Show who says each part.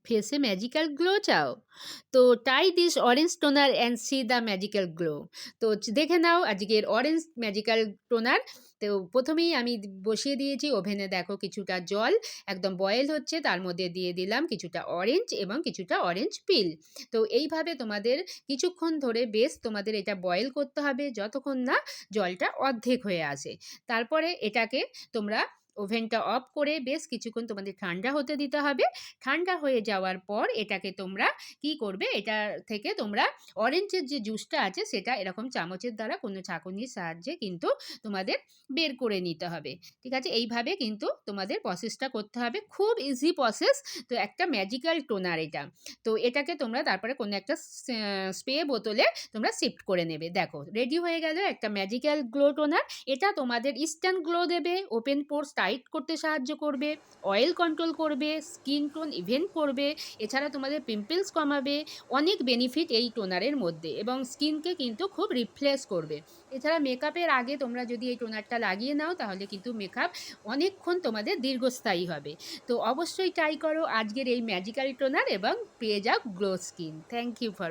Speaker 1: ফেসে magical glow চাও? তো try this orange toner and C the magical glow. তো দেখে নাও আজকের অরেঞ্জ ম্যাজিক্যাল টোনার। তো প্রথমেই আমি বসিয়ে দিয়েছি ওভেনে, দেখো কিছুটা জল একদম বয়েল হচ্ছে, তার মধ্যে দিয়ে দিলাম কিছুটা অরেঞ্জ এবং কিছুটা অরেঞ্জ পিল। তো এইভাবে তোমাদের কিছুক্ষণ ধরে বেশ তোমাদের এটা বয়েল করতে হবে যতক্ষণ না জলটা অর্ধেক হয়ে আসে। তারপরে এটাকে তোমরা ওভেনটা অফ করে বেশ কিছুক্ষণ তোমাদের ঠান্ডা হতে দিতে হবে। ঠান্ডা হয়ে যাওয়ার পর এটাকে তোমরা কি করবে, এটা থেকে তোমরা অরেঞ্জের যে জুসটা আছে সেটা এরকম চামচের দ্বারা কোনো ছাঁকুনির সাহায্যে কিন্তু তোমাদের বের করে নিতে হবে। ঠিক আছে, এইভাবে কিন্তু তোমাদের প্রসেসটা করতে হবে, খুব ইজি প্রসেস। তো একটা ম্যাজিক্যাল টোনার এটা। তো এটাকে তোমরা তারপরে কোনো একটা স্প্রে বোতলে তোমরা শিফট করে নেবে। দেখো রেডি হয়ে গেল একটা ম্যাজিক্যাল গ্লো টোনার। এটা তোমাদের ইনস্ট্যান্ট গ্লো দেবে, ওপেন পোরস টাইট করতে সাহায্য করবে, অয়েল কন্ট্রোল করবে, স্কিন টোন ইভেন্ট করবে, এছাড়া তোমাদের পিম্পলস কমাবে। অনেক বেনিফিট এই টোনারের মধ্যে, এবং স্কিনকে কিন্তু খুব রিফ্রেশ করবে। এছাড়া মেকআপের আগে তোমরা যদি এই টোনারটা লাগিয়ে নাও তাহলে কিন্তু মেকআপ অনেকক্ষণ তোমাদের দীর্ঘস্থায়ী হবে। তো অবশ্যই ট্রাই করো আজকের এই ম্যাজিক্যাল টোনার এবং পেয়ে যাও glow skin. Thank you for